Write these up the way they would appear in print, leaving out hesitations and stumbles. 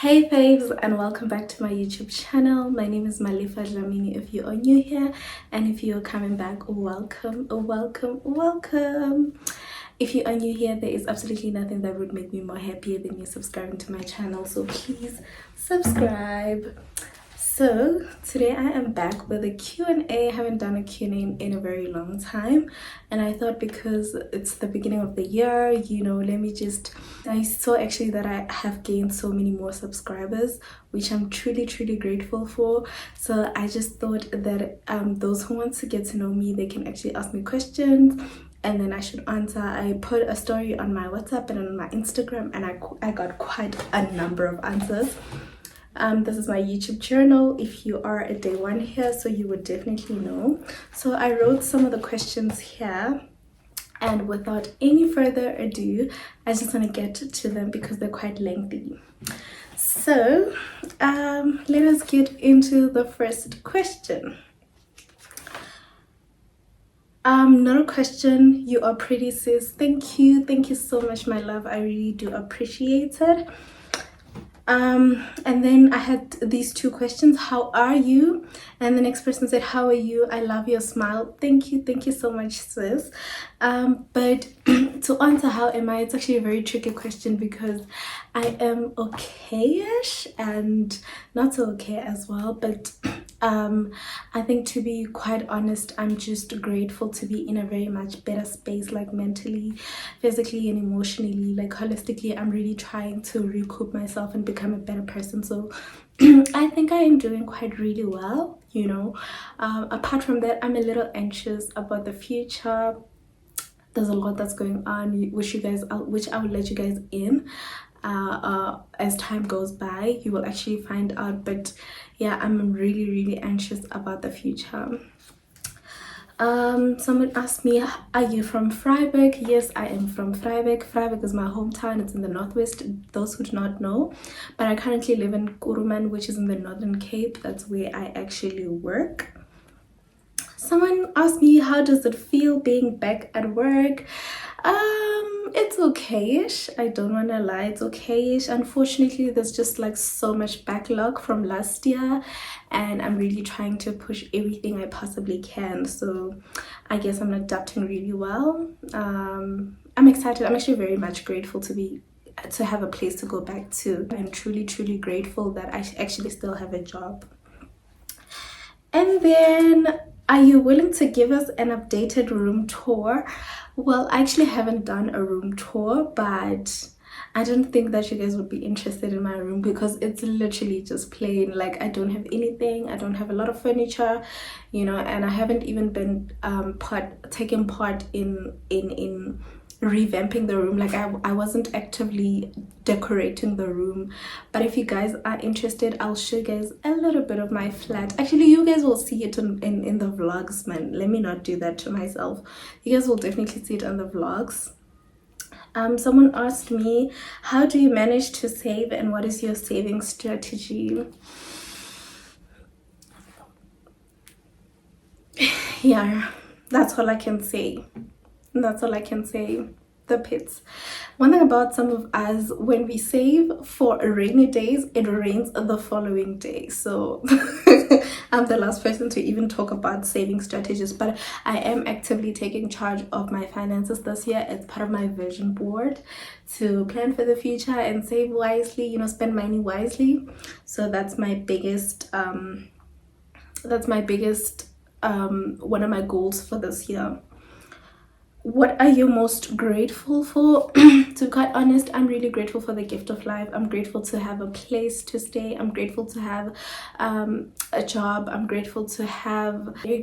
Hey faves, and welcome back to my YouTube channel. My name is Malifa Dlamini if you are new here, and if you are coming back, welcome. If you are new here, there is absolutely nothing that would make me more happier than you subscribing to my channel, so please subscribe. So today I am back with a Q&A. I haven't done a Q&A in a very long time, and I thought because it's the beginning of the year, I saw actually that I have gained so many more subscribers, which I'm truly grateful for. So I just thought that those who want to get to know me, they can actually ask me questions and then I should answer. I put a story on my WhatsApp and on my Instagram, and I got quite a number of answers. This is my YouTube channel if you are a day one here, so you would definitely know. So I wrote some of the questions here, and without any further ado, I just want to get to them because they're quite lengthy. So let us get into the first question. Not a question. You are pretty, sis. Thank you so much, my love. I really do appreciate it. And then I had these two questions. How are you? And the next person said, how are you? I love your smile. Thank you so much, sis. But to answer how am I, it's actually a very tricky question because I am okay-ish and not so okay as well. But I think, to be quite honest, I'm just grateful to be in a very much better space, like mentally, physically, and emotionally. Like holistically, I'm really trying to recoup myself and become a better person. So I think I am doing quite really well, you know. Apart from that, I'm a little anxious about the future. There's a lot that's going on, which I will let you guys in as time goes by. You will actually find out. But yeah, I'm really anxious about the future. Someone asked me, are you from Freiburg? Yes, I am from Freiburg. Freiburg is my hometown. It's in the northwest, those who do not know. But I currently live in Kuruman, which is in the Northern Cape. That's where I actually work. Someone asked me, how does it feel being back at work? It's okay-ish. I don't want to lie, it's okay-ish. Unfortunately, there's just like so much backlog from last year, and I'm really trying to push everything I possibly can. So I guess I'm adapting really well. I'm excited. I'm actually very much grateful to have a place to go back to. I'm truly grateful that I actually still have a job. And then, are you willing to give us an updated room tour? Well, I actually haven't done a room tour, but I don't think that you guys would be interested in my room because it's literally just plain. Like, I don't have anything. I don't have a lot of furniture, you know, and I haven't even been taking part in revamping the room. Like, I wasn't actively decorating the room. But if you guys are interested, I'll show you guys a little bit of my flat. Actually, you guys will see it in the vlogs, man. Let me not do that to myself. You guys will definitely see it on the vlogs. Someone asked me, how do you manage to save and what is your saving strategy? Yeah, that's all I can say. The pits. One thing about some of us, when we save for rainy days, it rains the following day. So I'm the last person to even talk about saving strategies, but I am actively taking charge of my finances this year as part of my vision board to plan for the future and save wisely, you know, spend money wisely. So that's my biggest one of my goals for this year. What are you most grateful for? To be quite honest, I'm really grateful for the gift of life. I'm grateful to have a place to stay. I'm grateful to have a job. I'm very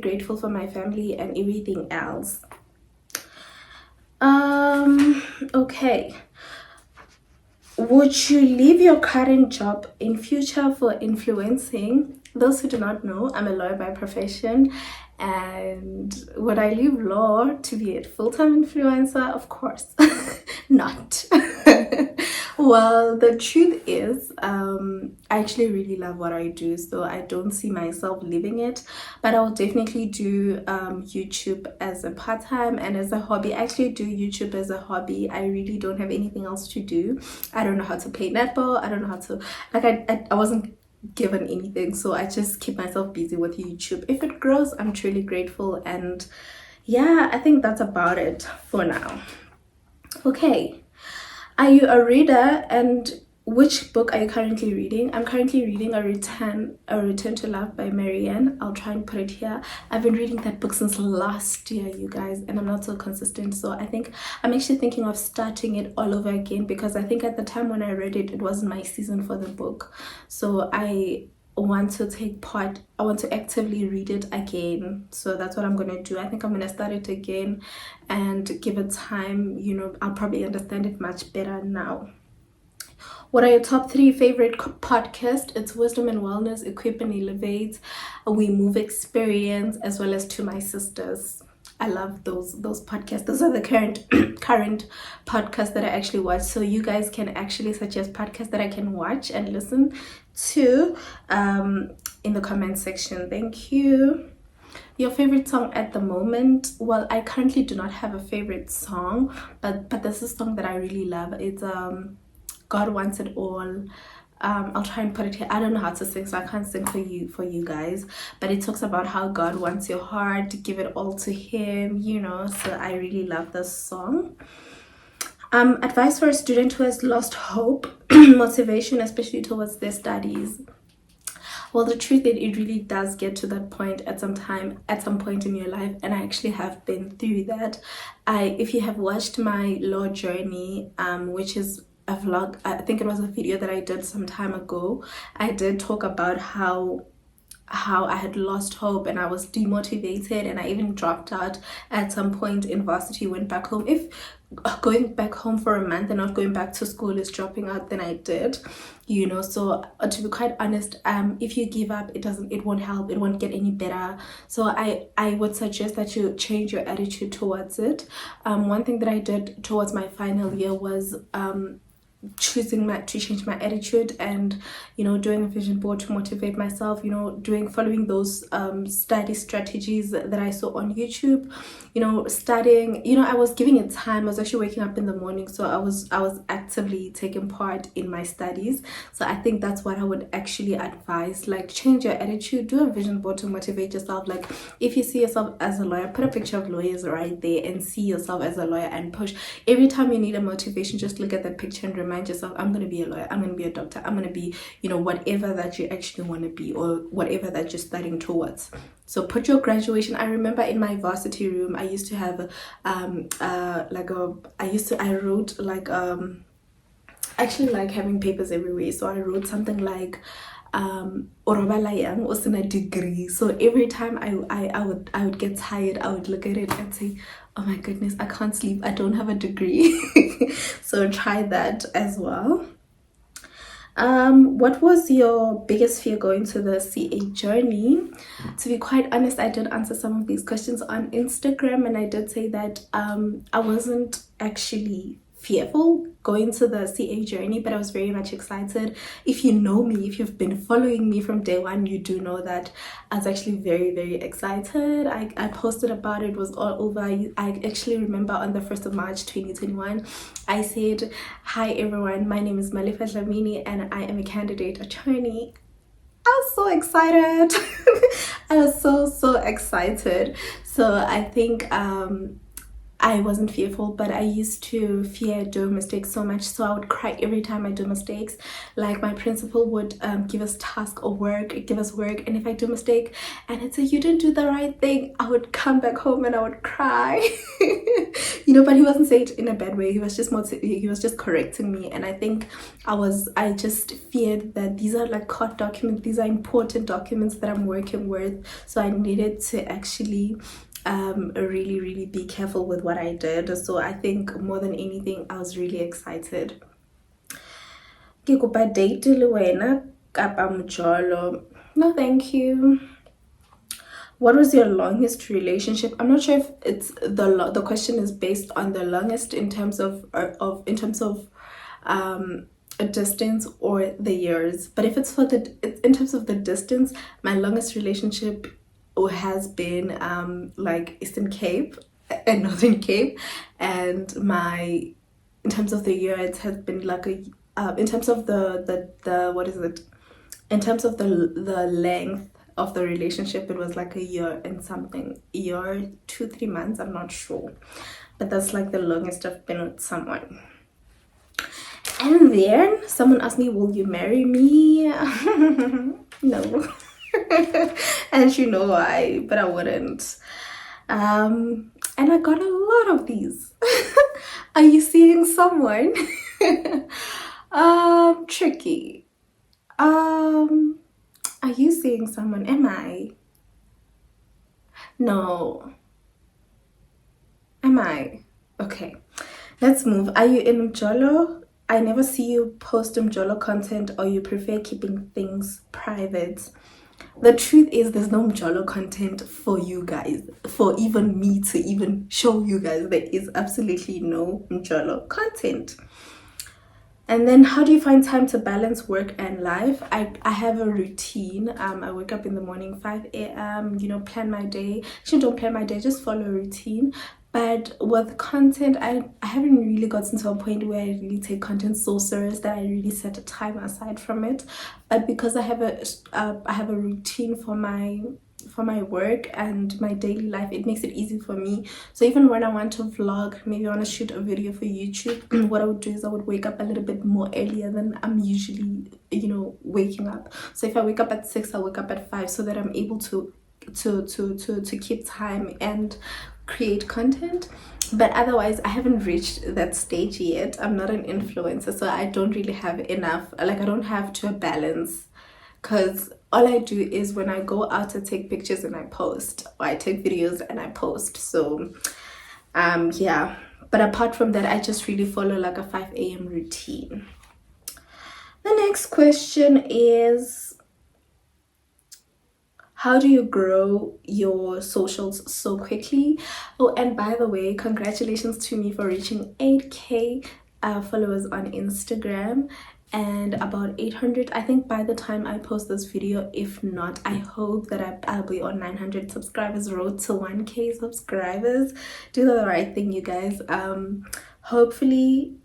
grateful for my family and everything else. Okay. Would you leave your current job in future for influencing? Those who do not know, I'm a lawyer by profession, and would I leave law to be a full-time influencer? Of course not. Well, the truth is, I actually really love what I do, so I don't see myself leaving it. But I will definitely do YouTube as a part-time and as a hobby. I actually do YouTube as a hobby. I really don't have anything else to do. I don't know how to play netball. I don't know how to, like, I wasn't given anything, so I just keep myself busy with YouTube. If it grows, I'm truly grateful, and yeah, I think that's about it for now. Okay. Are you a reader, and which book are you currently reading? I'm currently reading A Return to Love by Marianne. I'll try and put it here. I've been reading that book since last year, you guys, and I'm not so consistent. So I think I'm actually thinking of starting it all over again, because I think at the time when I read it, it wasn't my season for the book. So I want to take part, I want to actively read it again. So that's what I'm gonna do. I think I'm gonna start it again and give it time. I'll probably understand it much better now. What are your top three favorite podcasts? It's Wisdom and Wellness, Equip and Elevate, We Move Experience, as well as To My Sisters. I love those podcasts. Those are the current podcasts that I actually watch. So you guys can actually suggest podcasts that I can watch and listen to in the comment section. Thank you. Your favorite song at the moment? Well, I currently do not have a favorite song, but there's a song that I really love. It's God Wants It All. I'll try and put it here. I don't know how to sing, so I can't sing for you guys, but it talks about how God wants your heart to give it all to him, so I really love this song. Advice for a student who has lost hope, motivation, especially towards their studies. Well, the truth is, it really does get to that point at some point in your life, and I actually have been through that. If you have watched my law journey, which is a vlog, I think it was a video that I did some time ago, I did talk about how I had lost hope and I was demotivated, and I even dropped out at some point in varsity, went back home. If going back home for a month and not going back to school is dropping out, then I did, so to be quite honest, if you give up, it won't help, it won't get any better. So I would suggest that you change your attitude towards it. One thing that I did towards my final year was choosing to change my attitude, and doing a vision board to motivate myself, following those study strategies that I saw on YouTube, studying. I was giving it time. I was actually waking up in the morning, so I was actively taking part in my studies. So I think that's what I would actually advise, like, change your attitude, do a vision board to motivate yourself. Like, if you see yourself as a lawyer, put a picture of lawyers right there and see yourself as a lawyer and push. Every time you need a motivation, just look at that picture and remind yourself, I'm going to be a lawyer, I'm going to be a doctor, I'm going to be, whatever that you actually want to be, or whatever that you're studying towards. So put your graduation. I remember in my varsity room, I used to have I wrote like actually like having papers everywhere. So I wrote something like was in a degree. So every time I would get tired, I would look at it and say, oh my goodness, I can't sleep, I don't have a degree. So try that as well. What was your biggest fear going to the CA journey? To be quite honest, I did answer some of these questions on Instagram, and I did say that I wasn't actually fearful going to the CA journey, but I was very much excited. If you know me, if you've been following me from day one, you do know that I was actually very, very excited. I posted about it, was all over. I actually remember on the 1st of March 2021, I said, hi everyone, my name is Malifa Dlamini and I am a candidate attorney. I was so excited. I was so excited. So I think I wasn't fearful, but I used to fear doing mistakes so much, so I would cry every time I do mistakes. Like, my principal would give us task or give us work, and if I do a mistake and it's you didn't do the right thing, I would come back home and I would cry. But he wasn't saying it in a bad way. He was just correcting me, and I think I just feared that these are like court documents, these are important documents that I'm working with, so I needed to actually really be careful with what I did. So I think more than anything, I was really excited. No, thank you. What was your longest relationship? I'm not sure if it's the question is based on the longest in terms of a distance or the years. But if it's for the in terms of the distance, my longest relationship has been like Eastern Cape and Northern Cape, and my in terms of the year it has been like a in terms of the what is it, in terms of the length of the relationship, it was like a year and something, a year 2-3 months, I'm not sure, but that's like the longest I've been with someone. And then someone asked me, will you marry me? No. And you know why, but I wouldn't. And I got a lot of these. Are you seeing someone? Tricky. Are you seeing someone? Am I? No. Am I? Okay. Let's move. Are you in Mjolo? I never see you post Mjolo content, or you prefer keeping things private. The truth is, there's no Mjolo content for you guys, for even me to even show you guys. There is absolutely no Mjolo content. And then, how do you find time to balance work and life? I have a routine. I wake up in the morning, 5 a.m., you know, plan my day. Actually, don't plan my day, just follow a routine. But with content, I haven't really gotten to a point where I really take content so serious that I really set a time aside from it. But because I have a routine for my work and my daily life, it makes it easy for me. So even when I want to vlog, maybe I want to shoot a video for YouTube, what I would do is I would wake up a little bit more earlier than I'm usually, you know, waking up. So if I wake up at 6, I'll wake up at 5, so that I'm able to keep time and create content. But otherwise, I haven't reached that stage yet. I'm not an influencer, so I don't really have enough, like I don't have to balance, because all I do is when I go out, I take pictures and I post, or I take videos and I post. So yeah, but apart from that, I just really follow like a 5 a.m. routine. The next question is, how do you grow your socials so quickly? Oh, and by the way, congratulations to me for reaching 8k followers on Instagram, and about 800, I think, by the time I post this video. If not, I hope that I'll be on 900 subscribers, road to 1k subscribers. Do the right thing, you guys. Hopefully,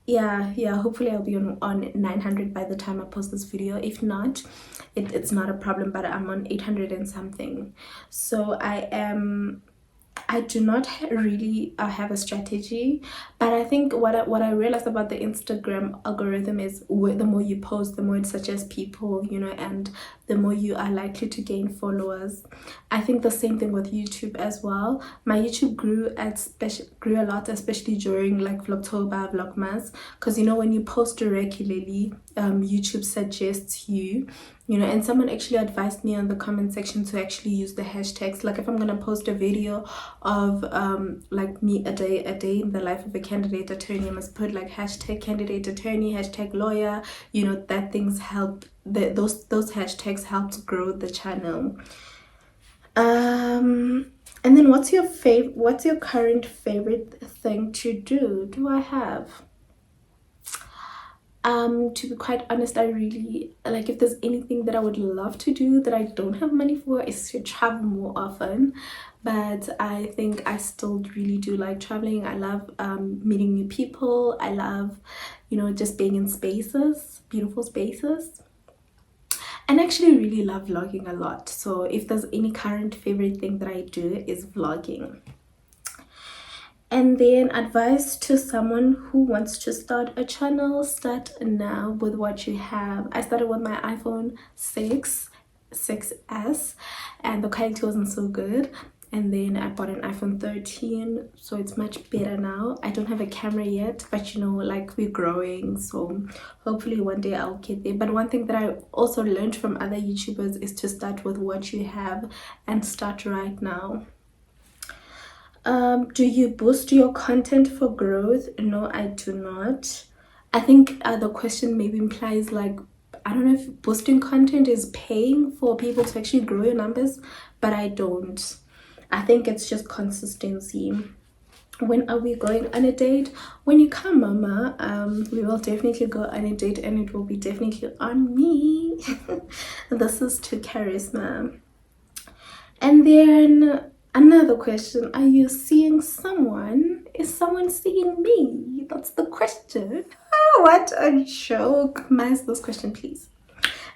yeah, hopefully I'll be on 900 by the time I post this video. If not, it's not a problem, but I'm on 800 and something. So I do not really have a strategy, but I think what I realized about the Instagram algorithm is, the more you post, the more it suggests people, you know, and the more you are likely to gain followers. I think the same thing with YouTube as well. My YouTube grew a lot, especially during like Vlogtober, Vlogmas, because you know, when you post regularly, YouTube suggests you, you know. And someone actually advised me on the comment section to actually use the hashtags. Like if I'm gonna post a video of like me a day in the life of a candidate attorney, I must put like hashtag candidate attorney, hashtag lawyer, you know. That things help, those hashtags help to grow the channel. And then what's your current favorite thing to do? Do I have? To be quite honest, I really like, if there's anything that I would love to do that I don't have money for, is to travel more often. But I think I still really do like traveling. I love meeting new people. I love, you know, just being in spaces, beautiful spaces. And I actually really love vlogging a lot. So if there's any current favorite thing that I do, is vlogging. And then, advice to someone who wants to start a channel: start now with what you have. I started with my iPhone 6s, and the quality wasn't so good. And then I bought an iPhone 13, so it's much better now. I don't have a camera yet, but you know, like, we're growing, so hopefully one day I'll get there. But one thing that I also learned from other YouTubers is to start with what you have and start right now. Do you boost your content for growth? No, I do not. I think the question maybe implies, like, I don't know if boosting content is paying for people to actually grow your numbers, but I don't. I think it's just consistency. When are we going on a date? When you come, mama, we will definitely go on a date, and it will be definitely on me. This is to charisma. And then another question, are you seeing someone? Is someone seeing me? That's the question. Oh, what a joke. Minus this question, please.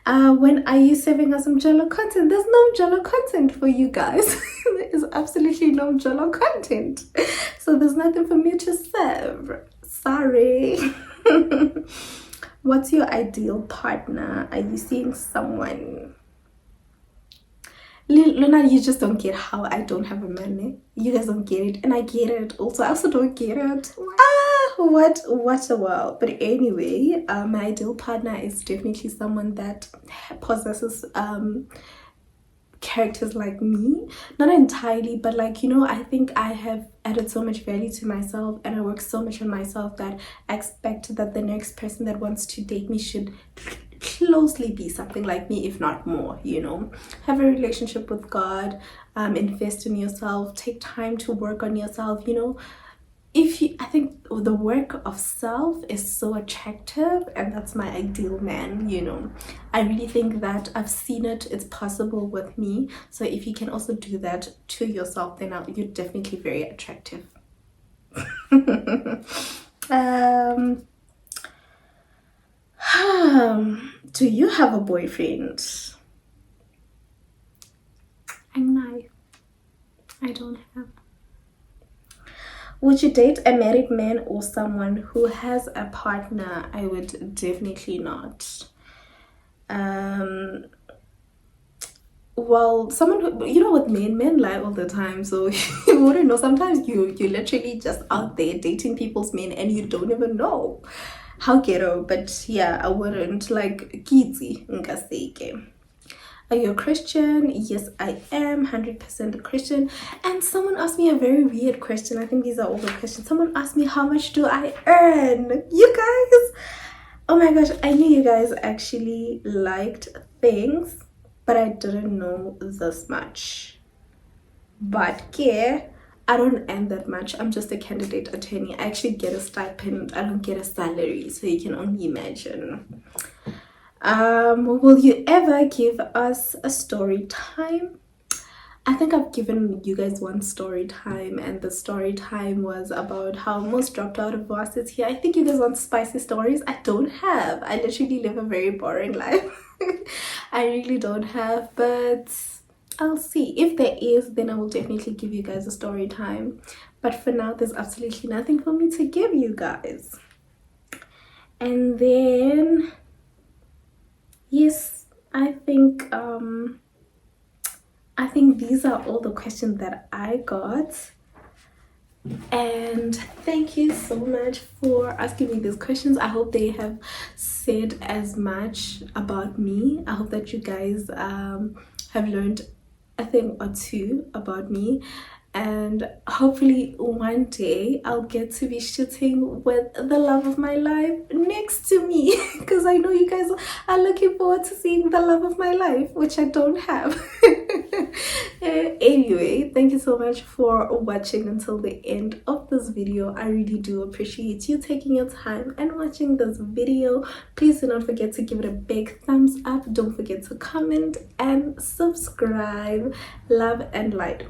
When are you serving us some jello content? There's no jello content for you guys. There is absolutely no jello content. So there's nothing for me to serve. Sorry. What's your ideal partner? Are you seeing someone? Luna, you just don't get how I don't have a man. You guys don't get it, and I get it. Also, I also don't get it. What a world. But anyway, my ideal partner is definitely someone that possesses characters like me. Not entirely, but like, you know, I think I have added so much value to myself, and I work so much on myself that I expect that the next person that wants to date me should closely be something like me, if not more. You know, have a relationship with God, invest in yourself, take time to work on yourself. You know, I think the work of self is so attractive, and that's my ideal man. You know, I really think that I've seen it's possible with me. So if you can also do that to yourself, then you're definitely very attractive. Do you have a boyfriend? I don't have. Would you date a married man or someone who has a partner? I would definitely not. Well, someone who, you know, with men lie all the time, so you wouldn't know. Sometimes you're literally just out there dating people's men and you don't even know. How ghetto. But yeah, I wouldn't. Like kitsi nkaseke. Are you a Christian? Yes, I am 100% a Christian. And someone asked me a very weird question. I think these are all the questions. Someone asked me, how much do I earn? You guys, oh my gosh, I knew you guys actually liked things, but I didn't know this much. But yeah, I don't earn that much. I'm just a candidate attorney. I actually get a stipend. I don't get a salary, so you can only imagine. Will you ever give us a story time? I think I've given you guys one story time, and the story time was about how I almost dropped out of varsity. I think you guys want spicy stories. I don't have. I literally live a very boring life. I really don't have, but I'll see. If there is, then I will definitely give you guys a story time. But for now, there's absolutely nothing for me to give you guys. And then yes, I think these are all the questions that I got. And thank you so much for asking me these questions. I hope they have said as much about me. I hope that you guys have learned a thing or two about me, and hopefully one day I'll get to be shooting with the love of my life next to me, because I know you guys are looking forward to seeing the love of my life, which I don't have. Anyway, thank you so much for watching until the end of this video. I really do appreciate you taking your time and watching this video. Please do not forget to give it a big thumbs up. Don't forget to comment and subscribe. Love and light.